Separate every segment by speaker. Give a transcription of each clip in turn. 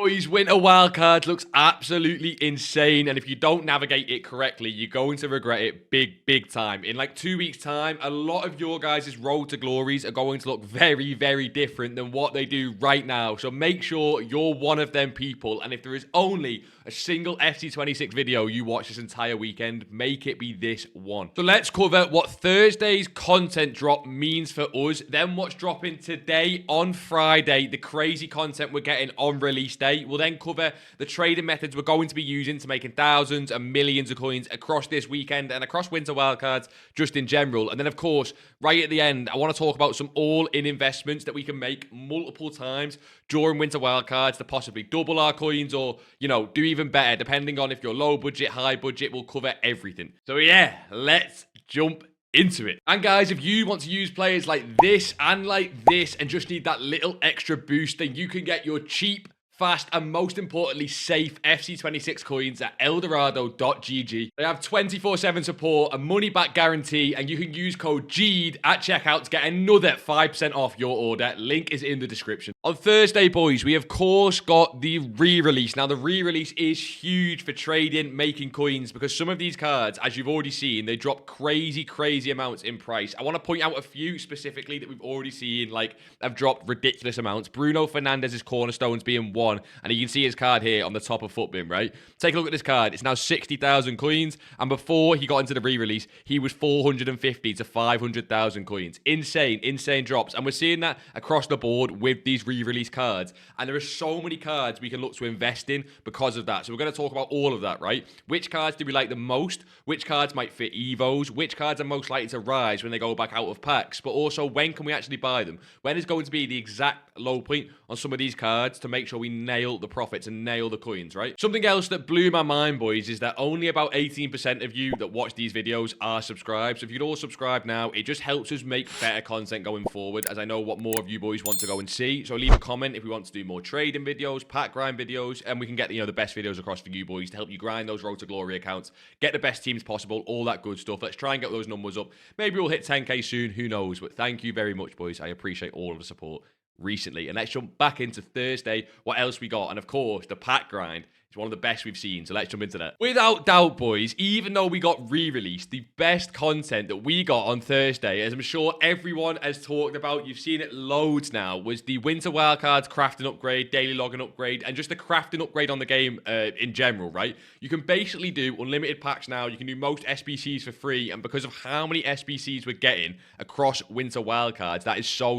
Speaker 1: Boys, Winter Wildcards looks absolutely insane, and if you don't navigate it correctly, you're going to regret it big time. In like 2 weeks' time, a lot of your guys' road to glories are going to look very different than what they do right now. So make sure you're one of them people, and if there is only a single FC26 video you watch this entire weekend, make it be this one. So let's cover what Thursday's content drop means for us, then what's dropping today on Friday, the crazy content we're getting on release day. We'll then cover the trading methods we're going to be using to making thousands and millions of coins across this weekend and across Winter Wildcards just in general. And then, of course, right at the end, I want to talk about some all-in investments that we can make multiple times during Winter Wildcards to possibly double our coins or, you know, do even better, depending on if you're low budget, high budget. We'll cover everything. So yeah, let's jump into it. And guys, if you want to use players like this and just need that little extra boost, then you can get your cheap, fast, and most importantly, safe FC26 coins at eldorado.gg. They have 24/7 support, a money-back guarantee, and you can use code JEAD at checkout to get another 5% off your order. Link is in the description. On Thursday, boys, we of course got the re-release. Now, the re-release is huge for trading, making coins, because some of these cards, as you've already seen, they drop crazy amounts in price. I want to point out a few specifically that we've already seen, like, have dropped ridiculous amounts. Bruno Fernandes's cornerstones being one. And you can see his card here on the top of FUTBIN, right? Take a look at this card. It's now 60,000 coins. And before he got into the re-release, he was 450 to 500,000 coins. Insane drops. And we're seeing that across the board with these re-release cards. And there are so many cards we can look to invest in because of that. So we're going to talk about all of that, right? Which cards do we like the most? Which cards might fit Evos? Which cards are most likely to rise when they go back out of packs? But also, when can we actually buy them? When is going to be the exact low point on some of these cards to make sure we nail the profits and nail the coins, right? Something else that blew my mind, boys, is that only about 18% of you that watch these videos are subscribed. So if you'd all subscribe now, it just helps us make better content going forward, as I know what more of you boys want to go and see. So leave a comment if we want to do more trading videos, pack grind videos, and we can get, you know, the best videos across for you boys to help you grind those road to glory accounts, get the best teams possible, all that good stuff. Let's try and get those numbers up. Maybe we'll hit 10k soon, who knows? But thank you very much, boys. I appreciate all of the support recently. And let's jump back into Thursday. What else we got? And of course, the pack grind is one of the best we've seen, so let's jump into that. Without doubt, boys, even though we got re-released, the best content that we got on Thursday, as I'm sure everyone has talked about, you've seen it loads now, was the Winter Wildcards crafting upgrade, daily login upgrade, and just the crafting upgrade on the game in general, right? You can basically do unlimited packs now, you can do most SBCs for free, and because of how many SBCs we're getting across Winter Wildcards, that is so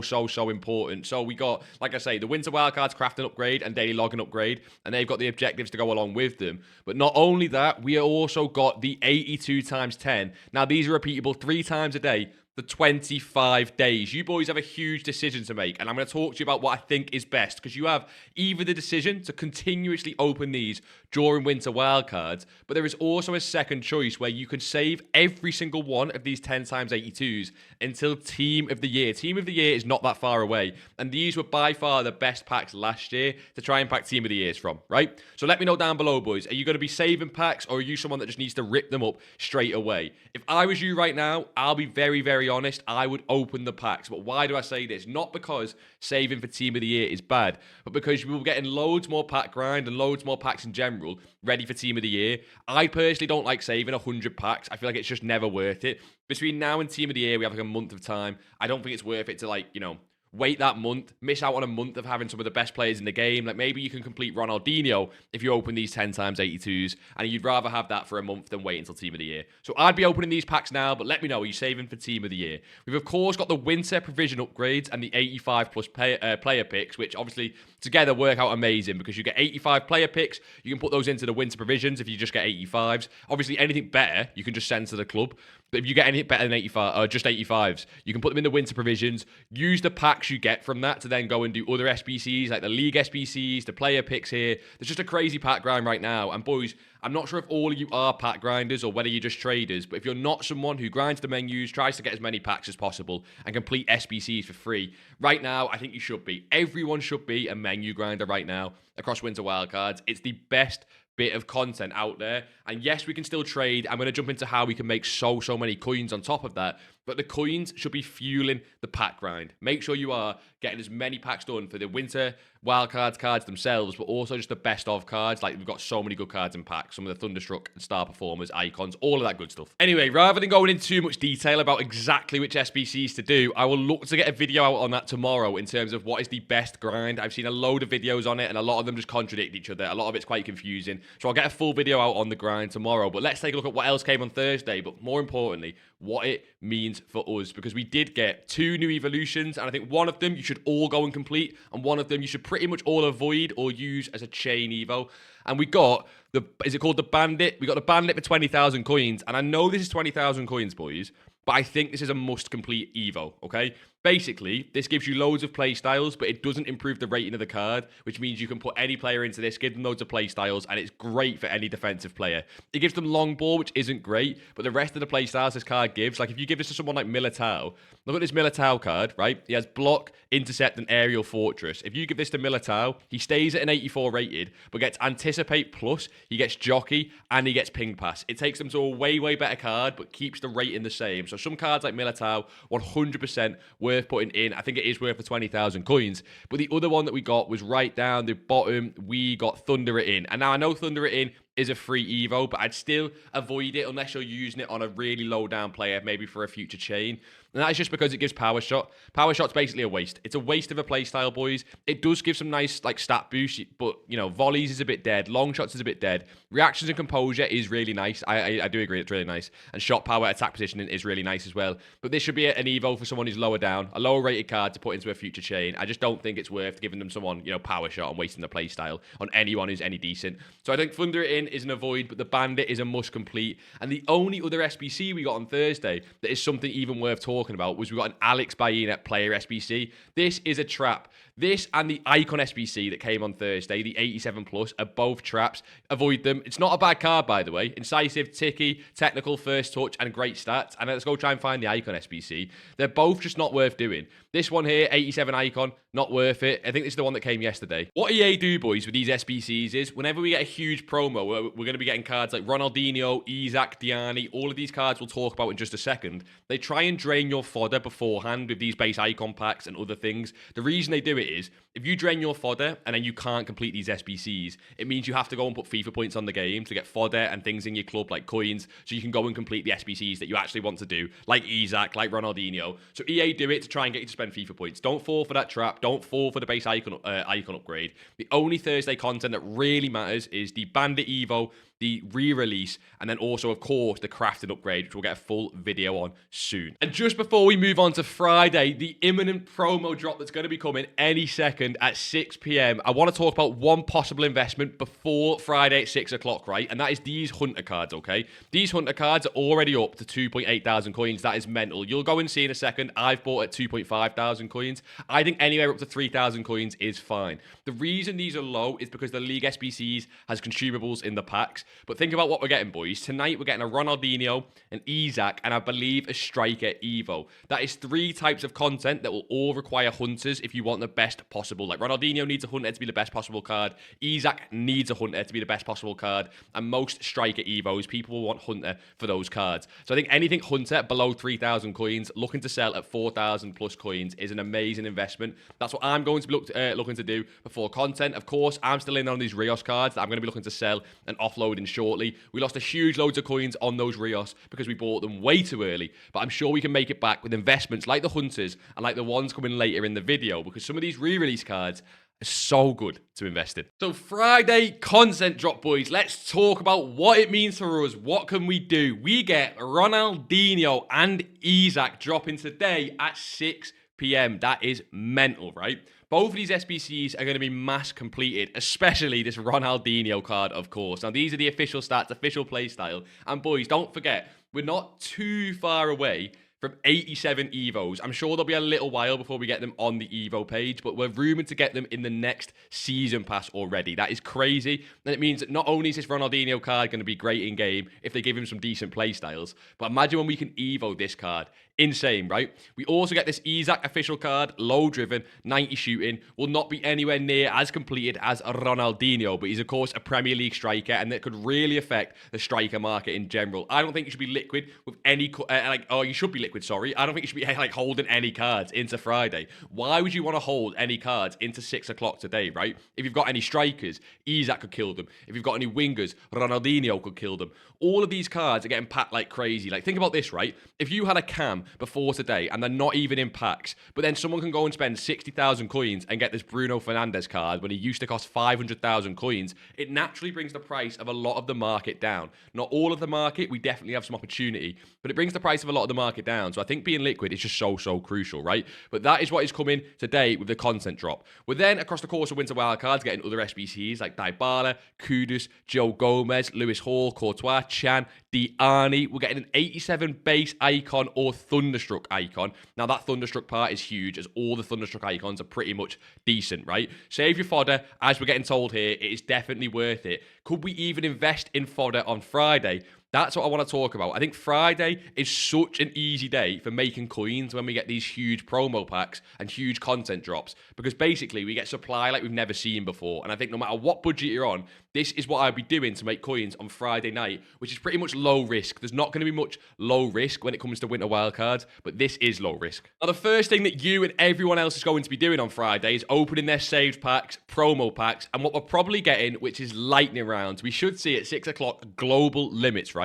Speaker 1: important. So we got, like I say, the Winter Wildcards crafting upgrade and daily login upgrade, and they've got the objectives to go along with them. But not only that, we also got the 82 times 10. Now, these are repeatable 3 times a day for 25 days. You boys have a huge decision to make, and I'm going to talk to you about what I think is best, because you have either the decision to continuously open these during Winter Wildcards, but there is also a second choice where you can save every single one of these 10 times 82s until Team of the Year. Team of the Year is not that far away, and these were by far the best packs last year to try and pack Team of the Years from, right? So let me know down below, boys. Are you going to be saving packs, or are you someone that just needs to rip them up straight away? If I was you right now, I'll be very honest, I would open the packs. But why do I say this? Not because saving for Team of the Year is bad, but because we will be getting loads more pack grind and loads more packs in general ready for Team of the Year. I personally don't like saving 100 packs. I feel like it's just never worth it. Between now and Team of the Year, we have like a month of time. I don't think it's worth it to, like, you know, wait that month, miss out on a month of having some of the best players in the game. Like, maybe you can complete Ronaldinho if you open these 10 times 82s, and you'd rather have that for a month than wait until Team of the Year. So I'd be opening these packs now, but let me know, are you saving for Team of the Year? We've, of course, got the Winter Provision upgrades and the 85 plus player picks, which obviously together work out amazing, because you get 85 player picks, you can put those into the Winter Provisions if you just get 85s. Obviously, anything better, you can just send to the club. But if you get anything better than 85, or just 85s, you can put them in the Winter Provisions, use the packs you get from that to then go and do other SBCs, like the League SBCs, the player picks here. There's just a crazy pack grind right now. And boys, I'm not sure if all of you are pack grinders or whether you're just traders, but if you're not someone who grinds the menus, tries to get as many packs as possible, and complete SBCs for free, right now, I think you should be. Everyone should be a menu grinder right now across Winter Wildcards. It's the best bit of content out there. And yes, we can still trade. I'm going to jump into how we can make so many coins on top of that. but the coins should be fueling the pack grind. Make sure you are getting as many packs done for the Winter Wildcards cards themselves, but also just the best of cards. Like, we've got so many good cards in packs. Some of the Thunderstruck, Star Performers, Icons, all of that good stuff. Anyway, rather than going into too much detail about exactly which SBCs to do, I will look to get a video out on that tomorrow in terms of what is the best grind. I've seen a load of videos on it, and a lot of them just contradict each other. A lot of it's quite confusing. So I'll get a full video out on the grind tomorrow. But let's take a look at what else came on Thursday, but more importantly, what it means for us, because we did get 2 new evolutions, and I think one of them you should all go and complete, and one of them you should pretty much all avoid or use as a chain evo. And we got the, is it called the Bandit? We got the Bandit for 20,000 coins, and I know this is 20,000 coins, boys, but I think this is a must-complete evo, okay? Basically, this gives you loads of play styles, but it doesn't improve the rating of the card, which means you can put any player into this, give them loads of play styles, and it's great for any defensive player. It gives them long ball, which isn't great, but the rest of the play styles this card gives, like if you give this to someone like Militao, look at this Militao card, right? He has block, intercept, and aerial fortress. If you give this to Militao, he stays at an 84 rated, but gets anticipate plus, he gets jockey, and he gets ping pass. It takes them to a way, way better card, but keeps the rating the same. So some cards like Militao, 100% worth putting in. I think it is worth the 20,000 coins. But the other one that we got was right down the bottom. We got Thunder It In. And now I know Thunder It In is a free evo, but I'd still avoid it unless you're using it on a really low down player, maybe for a future chain. And that is just because it gives Power Shot. Power Shot's basically a waste. It's a waste of a playstyle, boys. It does give some nice like stat boost, but you know, volleys is a bit dead. Long shots is a bit dead. Reactions and composure is really nice. I do agree, it's really nice. And shot power, attack positioning is really nice as well. But this should be an evo for someone who's lower down, a lower rated card to put into a future chain. I just don't think it's worth giving them someone, you know, Power Shot and wasting the playstyle on anyone who's any decent. So I think Thunder It In is an avoid, but the Bandit is a must complete. And the only other SBC we got on Thursday that is something even worth talking about was we got an Alex Baena player SBC. This is a trap. This and the Icon SBC that came on Thursday, the 87 plus, are both traps. Avoid them. It's not a bad card, by the way. Incisive, ticky, technical, first touch, and great stats. And let's go try and find the Icon SBC. They're both just not worth doing. This one here, 87 Icon, not worth it. I think this is the one that came yesterday. What EA do, boys, with these SBCs is whenever we get a huge promo, we're going to be getting cards like Ronaldinho, Isaac, Diani, all of these cards we'll talk about in just a second. They try and drain your fodder beforehand with these base icon packs and other things. The reason they do it is if you drain your fodder and then you can't complete these SBCs, it means you have to go and put FIFA points on the game to get fodder and things in your club like coins so you can go and complete the SBCs that you actually want to do, like Isaac, like Ronaldinho. So EA do it to try and get you to spend FIFA points. Don't fall for that trap. Don't fall for the base icon upgrade. The only Thursday content that really matters is the Bandit Evo, the re-release, and then also, of course, the crafting upgrade, which we'll get a full video on soon. And just before we move on to Friday, the imminent promo drop that's going to be coming any second at 6 p.m, I want to talk about one possible investment before Friday at 6 o'clock, right? And that is these Hunter cards, okay? These Hunter cards are already up to 2.8 thousand coins. That is mental. You'll go and see in a second. I've bought at 2.5 thousand coins. I think anywhere up to 3,000 coins is fine. The reason these are low is because the League SBCs has consumables in the packs. But think about what we're getting, boys. Tonight, we're getting a Ronaldinho, an Isaac, and I believe a Striker Evo. That is 3 types of content that will all require Hunters if you want the best possible. Like, Ronaldinho needs a Hunter to be the best possible card. Isaac needs a Hunter to be the best possible card. And most Striker Evos, people will want Hunter for those cards. So I think anything Hunter below 3,000 coins, looking to sell at 4,000 plus coins is an amazing investment. That's what I'm going to be looking to do before content. Of course, I'm still in on these Rios cards that I'm going to be looking to sell and offload shortly. We lost a huge loads of coins on those Rios because we bought them way too early, but I'm sure we can make it back with investments like the Hunters and like the ones coming later in the video, because some of these re-release cards are so good to invest in. So Friday content drop, boys. Let's talk about what it means for us. What can we do? We get Ronaldinho and Isaac dropping today at 6 p.m. That is mental, right? Both of these SBCs are going to be mass completed, especially this Ronaldinho card, of course. Now, these are the official stats, official playstyle. And boys, don't forget, we're not too far away from 87 Evos. I'm sure there'll be a little while before we get them on the Evo page, but we're rumoured to get them in the next season pass already. That is crazy. And it means that not only is this Ronaldinho card going to be great in game if they give him some decent playstyles, but imagine when we can Evo this card insane, right? We also get this Isaac official card, low driven, 90 shooting, will not be anywhere near as completed as Ronaldinho, but he's of course a Premier League striker, and that could really affect the striker market in general. I don't think you should be liquid with any, you should be liquid, sorry. I don't think you should be like holding any cards into Friday. Why would you want to hold any cards into 6 o'clock today, right? If you've got any strikers, Isaac could kill them. If you've got any wingers, Ronaldinho could kill them. All of these cards are getting packed like crazy. Like, think about this, right? If you had a cam before today and they're not even in packs, but then someone can go and spend 60,000 coins and get this Bruno Fernandes card when he used to cost 500,000 coins, it naturally brings the price of a lot of the market down. Not all of the market, we definitely have some opportunity, but it brings the price of a lot of the market down. So I think being liquid is just so crucial, right? But that is what is coming today with the content drop. We're then, across the course of Winter Wildcards, getting other SBCs like Dybala, Kudus, Joe Gomez, Lewis Hall, Courtois, Chan, Diani. We're getting an 87 base icon or Thunderstruck icon. Now, that Thunderstruck part is huge, as all the Thunderstruck icons are pretty much decent, right? Save your fodder. As we're getting told here, it is definitely worth it. Could we even invest in fodder on Friday? That's what I want to talk about. I think Friday is such an easy day for making coins when we get these huge promo packs and huge content drops, because basically we get supply like we've never seen before. And I think no matter what budget you're on, this is what I'd be doing to make coins on Friday night, which is pretty much low risk. There's not going to be much low risk when it comes to Winter Wildcards, but this is low risk. Now, the first thing that you and everyone else is going to be doing on Friday is opening their saved packs, promo packs, and what we're probably getting, which is lightning rounds. We should see at 6 o'clock global limits, right?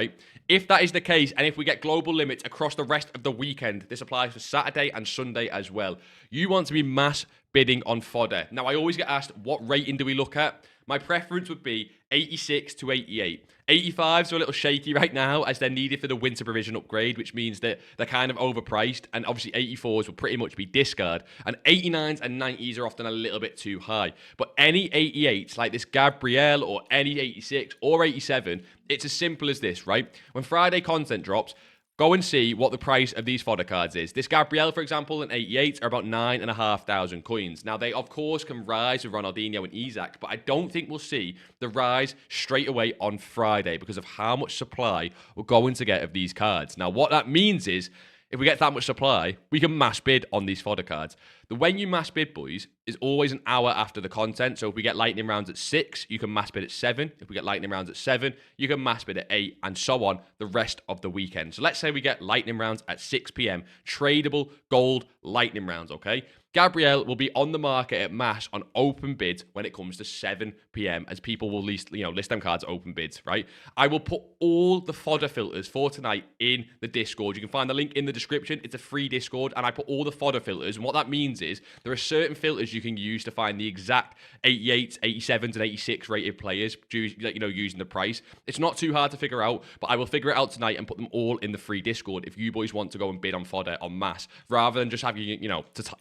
Speaker 1: If that is the case, and if we get global limits across the rest of the weekend, this applies for Saturday and Sunday as well, you want to be mass bidding on fodder. Now, I always get asked, what rating do we look at? My preference would be 86 to 88. 85s are a little shaky right now, as they're needed for the winter provision upgrade, which means that they're kind of overpriced, and obviously 84s will pretty much be discard, and 89s and 90s are often a little bit too high. But any 88s, like this Gabriel, or any 86 or 87, it's as simple as this, right? When Friday content drops, go and see what the price of these fodder cards is. This Gabriel, for example, and 88 are about 9,500 coins. Now, they, of course, can rise with Ronaldinho and Isaac, but I don't think we'll see the rise straight away on Friday because of how much supply we're going to get of these cards. Now, what that means is, if we get that much supply, we can mass bid on these fodder cards. The when you mass bid, boys, is always an hour after the content. So if we get lightning rounds at 6, you can mass bid at 7. If we get lightning rounds at 7, you can mass bid at 8, and so on the rest of the weekend. So let's say we get lightning rounds at 6 p.m. Tradable gold lightning rounds, okay? Gabriel will be on the market at mass on open bids when it comes to 7 p.m. as people will list them cards at open bids, right? I will put all the fodder filters for tonight in the Discord. You can find the link in the description. It's a free Discord, and I put all the fodder filters, and what that means is there are certain filters you can use to find the exact 88s, 87s, and 86 rated players, using the price. It's not too hard to figure out, but I will figure it out tonight and put them all in the free Discord if you boys want to go and bid on fodder en masse, rather than just having,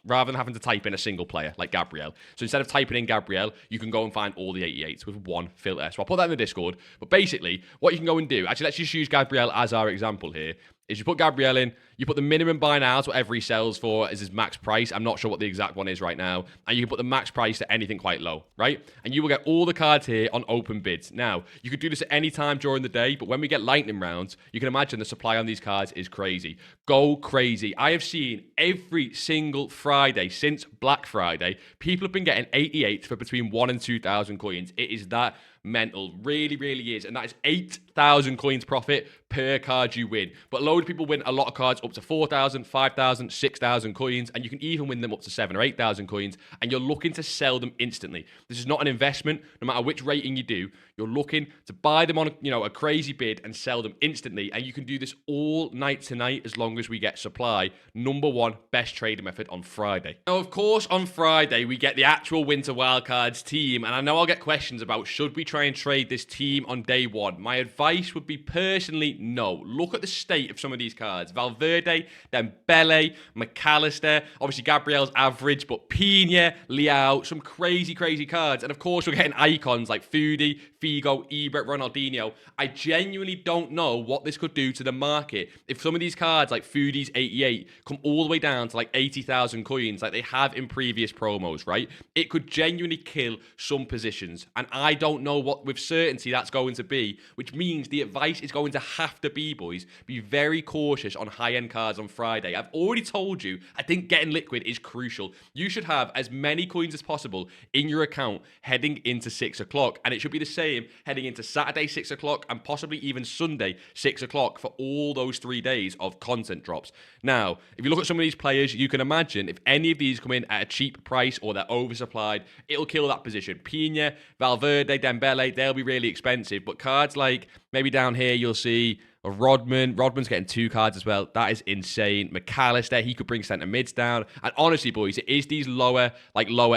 Speaker 1: rather than having to type in a single player like Gabriel. So instead of typing in Gabriel, you can go and find all the 88s with one filter. So I'll put that in the Discord. But basically, what you can go and do, actually, let's just use Gabriel as our example here, is you put Gabriel in, you put the minimum buy now to whatever he sells for as his max price. I'm not sure what the exact one is right now. And you can put the max price to anything quite low, right? And you will get all the cards here on open bids. Now, you could do this at any time during the day, but when we get lightning rounds, you can imagine the supply on these cards is crazy. Go crazy. I have seen every single Friday since Black Friday, people have been getting 88 for between 1,000 and 2,000 coins. It is that mental, really is, and that is 8,000 coins profit per card you win. But a load of people win a lot of cards up to 4,000, 5,000, 6,000 coins, and you can even win them up to 7,000 or 8,000 coins, and you're looking to sell them instantly. This is not an investment. No matter which rating you do, you're looking to buy them on a crazy bid and sell them instantly, and you can do this all night tonight as long as we get supply. Number one best trading method on Friday. Now, of course, on Friday we get the actual Winter Wildcards team, and I know I'll get questions about should we try and trade this team on day one. My advice would be personally no. Look at the state of some of these cards. Valverde, Dembele, McAllister, obviously Gabriel's average, but Pina, Leao, some crazy cards. And of course, we're getting icons like Foodie, Figo, Ibra, Ronaldinho. I genuinely don't know what this could do to the market if some of these cards like Foodie's 88 come all the way down to like 80,000 coins like they have in previous promos, right? It could genuinely kill some positions, and I don't know what with certainty that's going to be, which means the advice is going to have have to be, boys. Be very cautious on high-end cards on Friday. I've already told you, I think getting liquid is crucial. You should have as many coins as possible in your account heading into 6 o'clock. And it should be the same heading into Saturday, 6 o'clock, and possibly even Sunday, 6 o'clock for all those 3 days of content drops. Now, if you look at some of these players, you can imagine if any of these come in at a cheap price or they're oversupplied, it'll kill that position. Pina, Valverde, Dembele, they'll be really expensive. But cards like maybe down here, you'll see Rodman. Rodman's getting 2 cards as well. That is insane. McAllister, he could bring centre mids down. And honestly, boys, it is these lower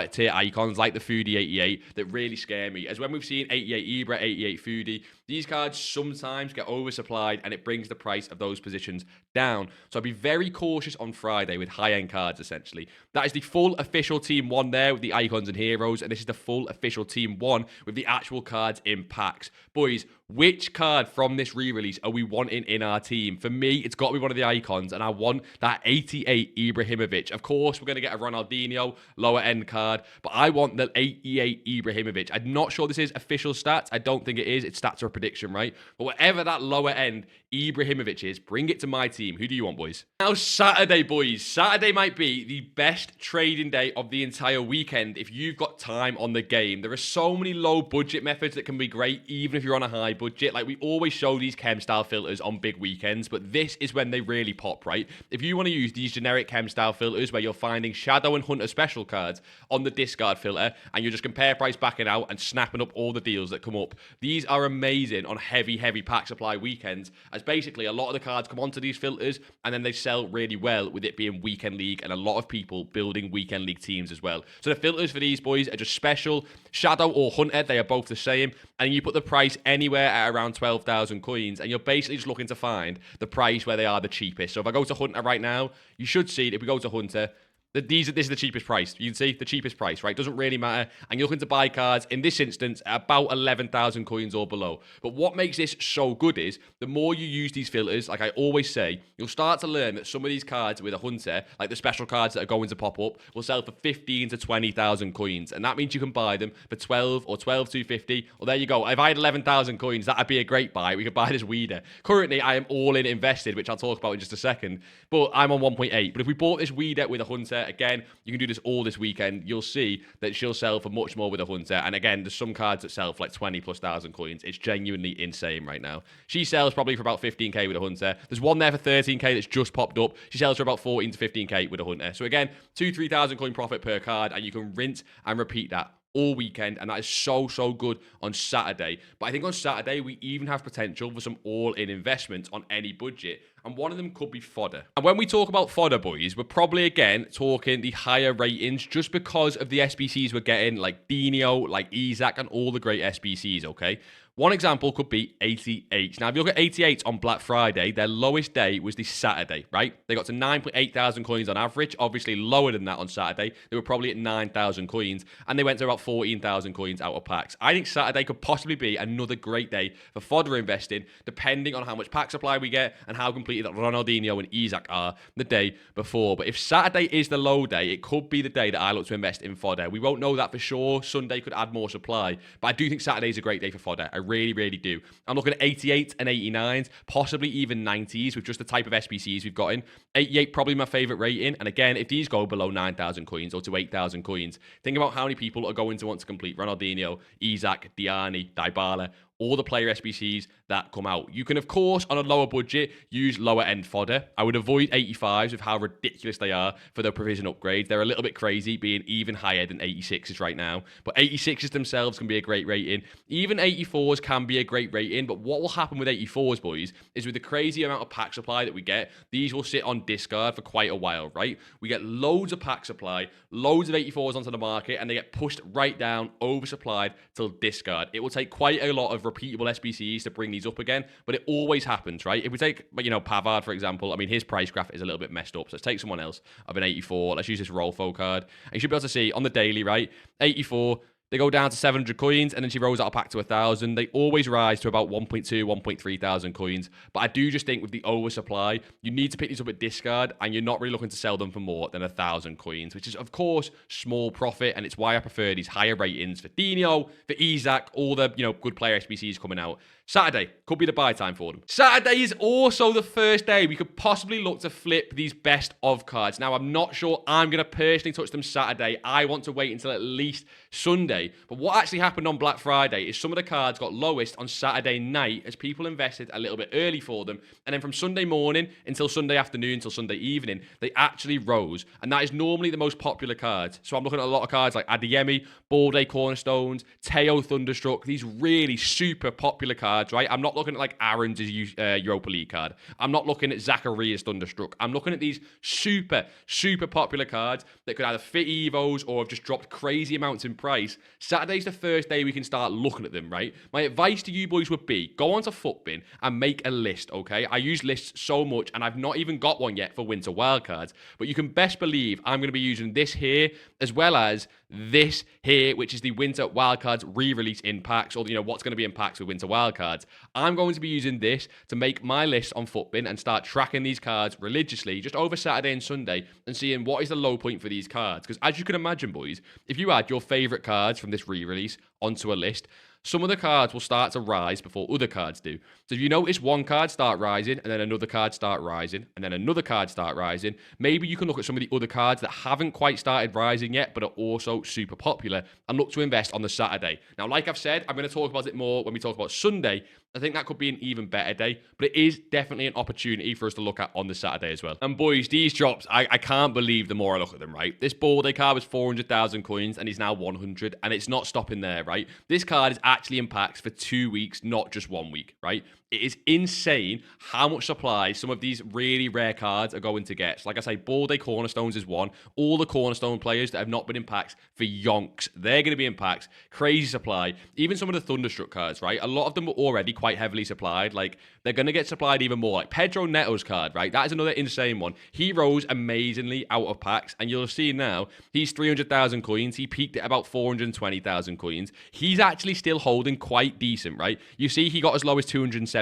Speaker 1: tier icons like the Foodie 88 that really scare me. As when we've seen 88 Ibra, 88 Foodie, these cards sometimes get oversupplied and it brings the price of those positions down. So I'd be very cautious on Friday with high-end cards, essentially. That is the full official Team 1 there with the icons and heroes. And this is the full official Team 1 with the actual cards in packs. Boys, which card from this re-release are we wanting in our team? For me, it's got to be one of the icons, and I want that 88 Ibrahimovic. Of course, we're going to get a Ronaldinho lower-end card, but I want the 88 Ibrahimovic. I'm not sure this is official stats. I don't think it is. Its stats are a prediction, right? But whatever that lower-end Ibrahimovic is, bring it to my team. Who do you want, boys? Now, Saturday, boys. Saturday might be the best trading day of the entire weekend if you've got time on the game. There are so many low-budget methods that can be great, even if you're on a high budget. Like, we always show these chem style filters on big weekends, but this is when they really pop, right? If you want to use these generic chem style filters where you're finding Shadow and Hunter special cards on the discard filter and you're just compare price backing out and snapping up all the deals that come up, these are amazing on heavy pack supply weekends, as basically a lot of the cards come onto these filters and then they sell really well with it being weekend league and a lot of people building weekend league teams as well. So the filters for these, boys, are just special. Shadow or Hunter, they are both the same, and you put the price anywhere at around 12,000 coins, and you're basically just looking to find the price where they are the cheapest. So if I go to Hunter right now, you should see, if we go to Hunter, this is the cheapest price. You can see the cheapest price, right? Doesn't really matter. And you're looking to buy cards, in this instance, at about 11,000 coins or below. But what makes this so good is, the more you use these filters, like I always say, you'll start to learn that some of these cards with a Hunter, like the special cards that are going to pop up, will sell for 15 to 20,000 coins. And that means you can buy them for 12 or 12,250. Well, there you go. If I had 11,000 coins, that'd be a great buy. We could buy this Weeder. Currently, I am all in invested, which I'll talk about in just a second. But I'm on 1.8. But if we bought this Weeder with a Hunter, again, you can do this all this weekend. You'll see that she'll sell for much more with a Hunter. And again, there's some cards that sell for like 20,000+ coins. It's genuinely insane right now. She sells probably for about 15k with a Hunter. There's one there for 13k that's just popped up. She sells for about 14 to 15k with a Hunter. So again, 2,000-3,000 coin profit per card, and you can rinse and repeat that all weekend, and that is so good on Saturday. But I think on Saturday we even have potential for some all-in investments on any budget, and one of them could be fodder. And when we talk about fodder, boys, we're probably again talking the higher ratings just because of the SBCs we're getting, like Dino, like Isaac, and all the great SBCs, okay? One example could be 88. Now, if you look at 88 on Black Friday, their lowest day was this Saturday, right? They got to 9.8 thousand coins on average, obviously lower than that on Saturday. They were probably at 9,000 coins, and they went to about 14,000 coins out of packs. I think Saturday could possibly be another great day for fodder investing, depending on how much pack supply we get and how completed that Ronaldinho and Isaac are the day before. But if Saturday is the low day, it could be the day that I look to invest in fodder. We won't know that for sure. Sunday could add more supply, but I do think Saturday is a great day for fodder. I really do. I'm looking at 88 and 89s, possibly even 90s with just the type of SBCs we've got in. 88 probably my favorite rating, and again, if these go below 9,000 coins or to 8,000 coins, think about how many people are going to want to complete Ronaldinho, Isaac, Diani, Dybala, all the player SBCs that come out. You can, of course, on a lower budget, use lower end fodder. I would avoid 85s with how ridiculous they are for their provision upgrades. They're a little bit crazy, being even higher than 86s right now. But 86s themselves can be a great rating. Even 84s can be a great rating, but what will happen with 84s, boys, is with the crazy amount of pack supply that we get, these will sit on discard for quite a while, right? We get loads of pack supply, loads of 84s onto the market, and they get pushed right down, oversupplied, till discard. It will take quite a lot of repeatable SBCs to bring these up again, but it always happens, right? If we take, Pavard, for example, I mean, his price graph is a little bit messed up, so let's take someone else of an 84. Let's use this Rolfo card. And you should be able to see on the daily, right? 84, they go down to 700 coins, and then she rolls out a pack to 1,000. They always rise to about 1.2, 1.3 thousand coins. But I do just think with the oversupply, you need to pick these up at discard, and you're not really looking to sell them for more than 1,000 coins, which is, of course, small profit, and it's why I prefer these higher ratings for Dino, for Isaac, all the, good player SBCs coming out. Saturday could be the buy time for them. Saturday is also the first day we could possibly look to flip these best of cards. Now, I'm not sure I'm going to personally touch them Saturday. I want to wait until at least Sunday. But what actually happened on Black Friday is some of the cards got lowest on Saturday night as people invested a little bit early for them. And then from Sunday morning until Sunday afternoon, until Sunday evening, they actually rose. And that is normally the most popular cards. So I'm looking at a lot of cards like Adeyemi, Balde Cornerstones, Teo Thunderstruck, these really super popular cards. Right? I'm not looking at like Aaron's Europa League card. I'm not looking at Zacharias Thunderstruck. I'm looking at these super, super popular cards that could either fit Evos or have just dropped crazy amounts in price. Saturday's the first day we can start looking at them, right? My advice to you boys would be, go onto FutBin and make a list, okay? I use lists so much, and I've not even got one yet for Winter Wildcards. But you can best believe I'm going to be using this here, as well as this here, which is the Winter Wildcards re-release in packs, or what's going to be in packs with Winter Wildcards. I'm going to be using this to make my list on FutBin and start tracking these cards religiously just over Saturday and Sunday and seeing what is the low point for these cards. Because as you can imagine, boys, if you add your favorite cards from this re-release onto a list, some of the cards will start to rise before other cards do. So if you notice one card start rising, and then another card start rising, and then another card start rising, maybe you can look at some of the other cards that haven't quite started rising yet, but are also super popular, and look to invest on the Saturday. Now, like I've said, I'm going to talk about it more when we talk about Sunday. I think that could be an even better day, but it is definitely an opportunity for us to look at on the Saturday as well. And boys, these drops, I can't believe the more I look at them, right? This Balde card was 400,000 coins, and he's now 100, and it's not stopping there, right? This card is actually in packs for 2 weeks, not just 1 week, right? It is insane how much supply some of these really rare cards are going to get. So like I say, Balde Cornerstones is one. All the Cornerstone players that have not been in packs for yonks, they're going to be in packs. Crazy supply. Even some of the Thunderstruck cards, right? A lot of them were already quite heavily supplied. Like, they're going to get supplied even more. Like Pedro Neto's card, right? That is another insane one. He rose amazingly out of packs, and you'll see now, he's 300,000 coins. He peaked at about 420,000 coins. He's actually still holding quite decent, right? You see he got as low as 270.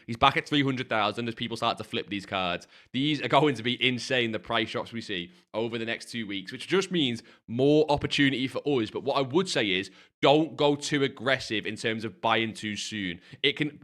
Speaker 1: He's back at 300,000 as people start to flip these cards. These are going to be insane, the price drops we see over the next 2 weeks, which just means more opportunity for us. But what I would say is, don't go too aggressive in terms of buying too soon. It can,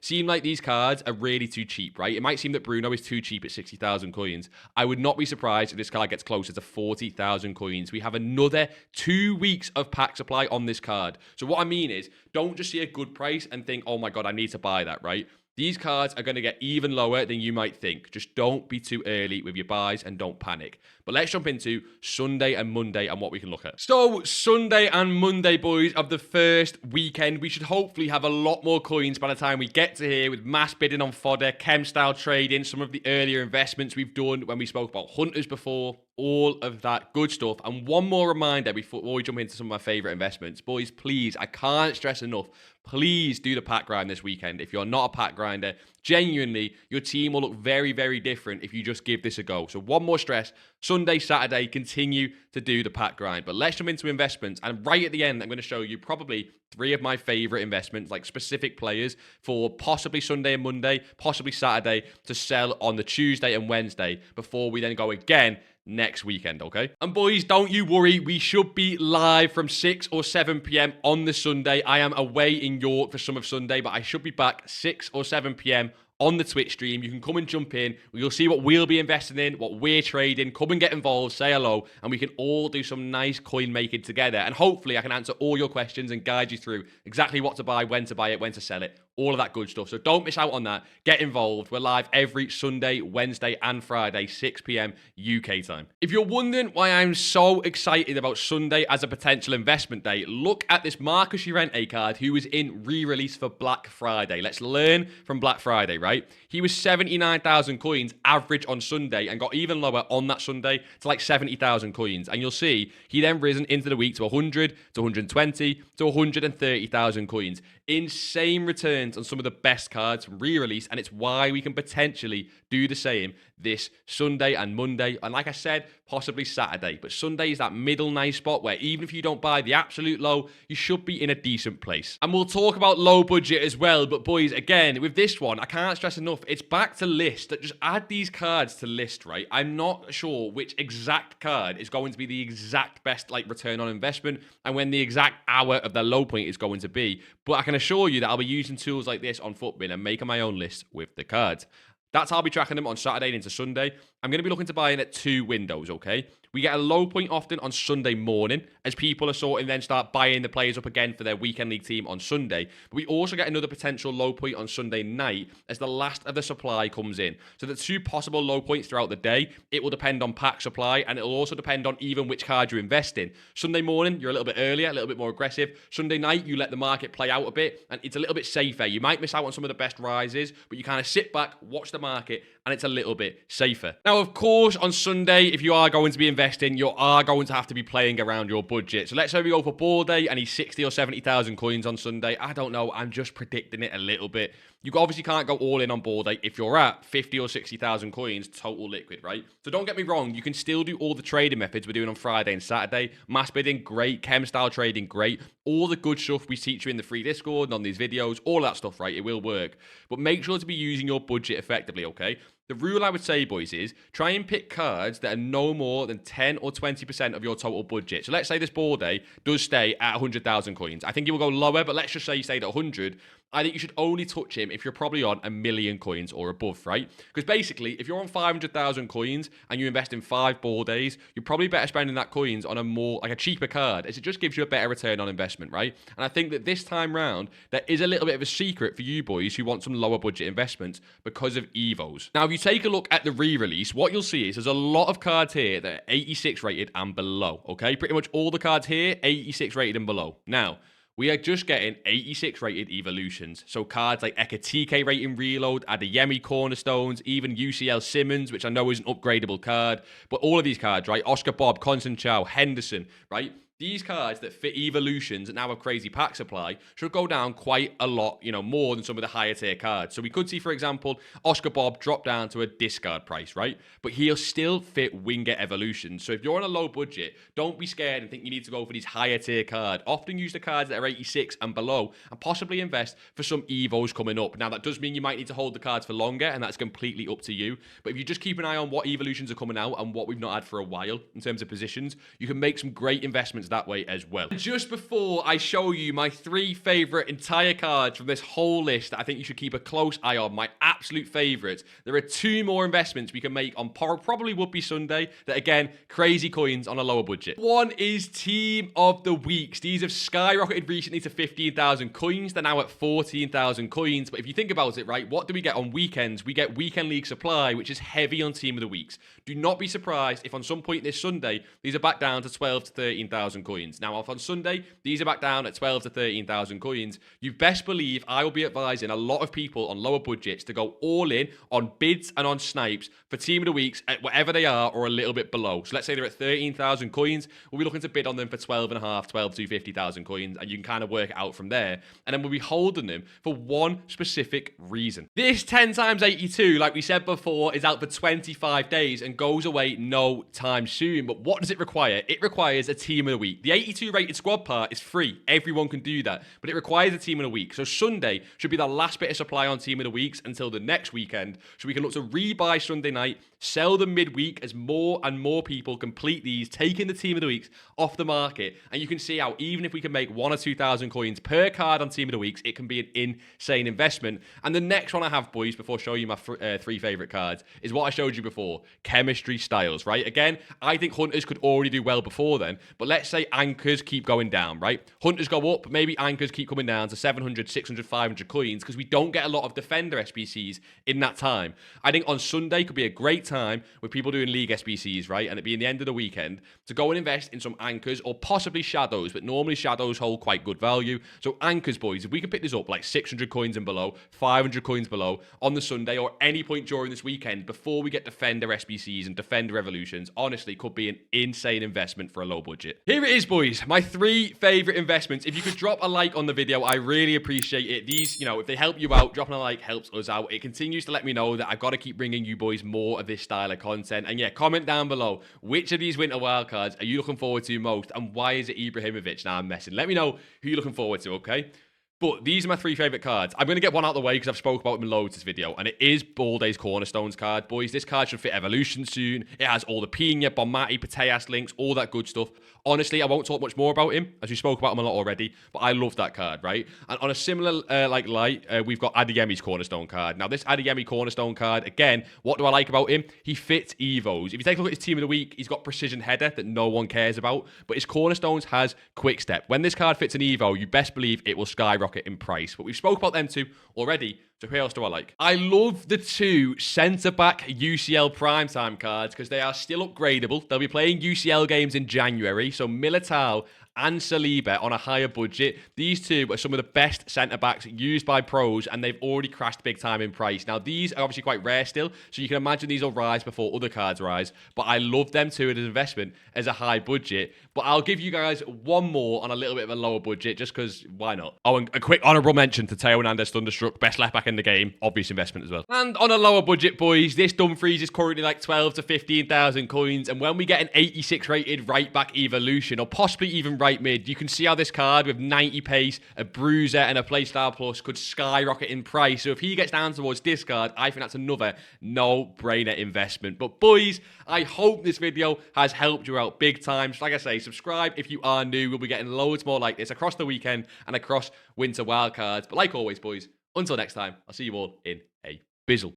Speaker 1: seem like these cards are really too cheap, right? It might seem that Bruno is too cheap at 60,000 coins. I would not be surprised if this card gets closer to 40,000 coins. We have another 2 weeks of pack supply on this card. So what I mean is, don't just see a good price and think, oh my God, I need to buy that, right? These cards are going to get even lower than you might think. Just don't be too early with your buys and don't panic. But let's jump into Sunday and Monday and what we can look at. So Sunday and Monday, boys, of the first weekend, we should hopefully have a lot more coins by the time we get to here, with mass bidding on fodder, chem style trading, some of the earlier investments we've done when we spoke about hunters before, all of that good stuff. And one more reminder before we jump into some of my favorite investments. Boys, please, I can't stress enough, please do the pack grind this weekend. If you're not a pack grinder, genuinely, your team will look very, very different if you just give this a go. So one more stress, Sunday, Saturday, continue to do the pack grind. But let's jump into investments. And right at the end, I'm going to show you probably 3 of my favorite investments, like specific players for possibly Sunday and Monday, possibly Saturday, to sell on the Tuesday and Wednesday before we then go again next weekend, okay? And boys, don't you worry, we should be live from 6 or 7 p.m. on the Sunday. I am away in York for some of Sunday, but I should be back 6 or 7 p.m. on the Twitch stream. You can come and jump in. You'll see what we'll be investing in, what we're trading. Come and get involved, say hello, and we can all do some nice coin making together. And hopefully I can answer all your questions and guide you through exactly what to buy it, when to sell it, all of that good stuff. So don't miss out on that. Get involved. We're live every Sunday, Wednesday, and Friday, 6 p.m. UK time. If you're wondering why I'm so excited about Sunday as a potential investment day, look at this Marcus Llorente card who was in re-release for Black Friday. Let's learn from Black Friday, right? He was 79,000 coins average on Sunday and got even lower on that Sunday to like 70,000 coins. And you'll see he then risen into the week to 100, to 120, to 130,000 coins. insane returns on some of the best cards from re-release, and it's why we can potentially do the same this Sunday and Monday, and like I said, possibly Saturday. But Sunday is that middle nice spot where even if you don't buy the absolute low, you should be in a decent place. And we'll talk about low budget as well, but boys, again, with this one, I can't stress enough, it's back to list. That just add these cards to list, right? I'm not sure which exact card is going to be the exact best like return on investment and when the exact hour of the low point is going to be, but I can assure you that I'll be using tools like this on Footbin and making my own list with the cards. That's how I'll be tracking them on Saturday and into Sunday. I'm going to be looking to buy in at 2 windows, okay? We get a low point often on Sunday morning as people are sorting then start buying the players up again for their weekend league team on Sunday. But we also get another potential low point on Sunday night as the last of the supply comes in. So the 2 possible low points throughout the day, it will depend on pack supply and it'll also depend on even which card you invest in. Sunday morning, you're a little bit earlier, a little bit more aggressive. Sunday night, you let the market play out a bit and it's a little bit safer. You might miss out on some of the best rises, but you kind of sit back, watch the market, and it's a little bit safer. Now, of course, on Sunday, if you are going to be investing, you are going to have to be playing around your budget. So let's say we go for ball day and he's 60 or 70,000 coins on Sunday. I don't know. I'm just predicting it a little bit. You obviously can't go all in on ball day if you're at 50 or 60,000 coins total liquid, right? So don't get me wrong. You can still do all the trading methods we're doing on Friday and Saturday. Mass bidding, great. Chem style trading, great. All the good stuff we teach you in the free Discord and on these videos, all that stuff, right? It will work. But make sure to be using your budget effectively, okay? The rule I would say, boys, is try and pick cards that are no more than 10 or 20% of your total budget. So let's say this ball day does stay at 100,000 coins. I think it will go lower, but let's just say you stayed at 100. I think you should only touch him if you're probably on 1 million coins or above, right? Because basically, if you're on 500,000 coins and you invest in 5 ball days, you're probably better spending that coins on a more, like a cheaper card, as it just gives you a better return on investment, right? And I think that this time round, there is a little bit of a secret for you boys who want some lower budget investments because of Evos. Now, if you take a look at the re-release, what you'll see is there's a lot of cards here that are 86 rated and below, okay? Pretty much all the cards here, 86 rated and below. Now, we are just getting 86 rated evolutions. So cards like Ekatike rating reload, Adeyemi cornerstones, even UCL Simmons, which I know is an upgradable card. But all of these cards, right? Oscar Bob, Constant Chow, Henderson, right? These cards that fit evolutions and now have crazy pack supply should go down quite a lot, you know, more than some of the higher tier cards. So we could see, for example, Oscar Bob drop down to a discard price, right? But he'll still fit winger evolutions. So if you're on a low budget, don't be scared and think you need to go for these higher tier cards. Often use the cards that are 86 and below and possibly invest for some Evos coming up. Now, that does mean you might need to hold the cards for longer and that's completely up to you. But if you just keep an eye on what evolutions are coming out and what we've not had for a while in terms of positions, you can make some great investments that way as well. Just before I show you my 3 favorite entire cards from this whole list that I think you should keep a close eye on, my absolute favorites, there are 2 more investments we can make on probably would be Sunday that, again, crazy coins on a lower budget. One is Team of the Weeks. These have skyrocketed recently to 15,000 coins. They're now at 14,000 coins. But if you think about it, right, what do we get on weekends? We get weekend league supply, which is heavy on Team of the Weeks. Do not be surprised if on some point this Sunday, these are back down to 12 to 13,000 coins. Now, off on Sunday, these are back down at 12 to 13,000 coins. You best believe I will be advising a lot of people on lower budgets to go all in on bids and on snipes for Team of the Weeks at whatever they are or a little bit below. So let's say they're at 13,000 coins. We'll be looking to bid on them for 12.5, 12 to 50,000 coins, and you can kind of work it out from there. And then we'll be holding them for one specific reason. This 10 times 82, like we said before, is out for 25 days and goes away no time soon. But what does it require? It requires a Team of the Week. The 82 rated squad part is free. Everyone can do that. But it requires a Team of the Week. So Sunday should be the last bit of supply on Team of the Weeks until the next weekend. So we can look to rebuy Sunday night, sell them midweek as more and more people complete these, taking the Team of the Weeks off the market. And you can see how even if we can make 1,000 or 2,000 coins per card on Team of the Weeks, it can be an insane investment. And the next one I have, boys, before showing you my 3 favorite cards, is what I showed you before, chemistry styles, right? Again, I think Hunters could already do well before then, but let's say anchors keep going down, right? Hunters go up, maybe anchors keep coming down to 700, 600, 500 coins because we don't get a lot of defender SBCs in that time. I think on Sunday could be a great time with people doing league SBCs, right? And it being the end of the weekend to go and invest in some anchors or possibly shadows, but normally shadows hold quite good value. So anchors, boys, if we can pick this up like 600 coins and below, 500 coins below on the Sunday or any point during this weekend before we get defender SBCs and defender evolutions, honestly could be an insane investment for a low budget. Here it is, boys. My 3 favorite investments. If you could drop a like on the video, I really appreciate it. These, if they help you out, dropping a like helps us out. It continues to let me know that I've got to keep bringing you boys more of this style of content. And yeah, comment down below, which of these winter wildcards are you looking forward to most? And why is it Ibrahimovic? Now I'm messing. Let me know who you're looking forward to, okay? But these are my 3 favorite cards. I'm going to get one out of the way because I've spoke about them in loads this video. And it is Ball Days Cornerstones card. Boys, this card should fit Evolution soon. It has all the Pina, Bonmati, Pateas links, all that good stuff. Honestly, I won't talk much more about him, as we spoke about him a lot already. But I love that card, right? And on a similar light, we've got Adeyemi's Cornerstone card. Now, this Adeyemi Cornerstone card, again, what do I like about him? He fits Evos. If you take a look at his Team of the Week, he's got Precision Header that no one cares about. But his Cornerstones has Quick Step. When this card fits an Evo, you best believe it will skyrocket in price. But we've spoke about them 2 already. So who else do I like? I love the 2 centre-back UCL primetime cards because they are still upgradable. They'll be playing UCL games in January. So Militao and Saliba on a higher budget. These 2 are some of the best centre-backs used by pros, and they've already crashed big time in price. Now, these are obviously quite rare still, so you can imagine these will rise before other cards rise. But I love them 2 as an investment as a high budget. But I'll give you guys one more on a little bit of a lower budget, just because why not? Oh, and a quick honourable mention to Teo Hernandez Thunderstruck, best left back in the game, obvious investment as well. And on a lower budget, boys, this Dumfries is currently like 12 to 15,000 coins, and when we get an 86 rated right back evolution, or possibly even right mid, you can see how this card with 90 pace, a bruiser, and a playstyle plus could skyrocket in price. So if he gets down towards this card, I think that's another no-brainer investment. But boys, I hope this video has helped you out big time. So like I say, subscribe if you are new. We'll be getting loads more like this across the weekend and across Winter Wildcards. But like always, boys, until next time, I'll see you all in a bizzle.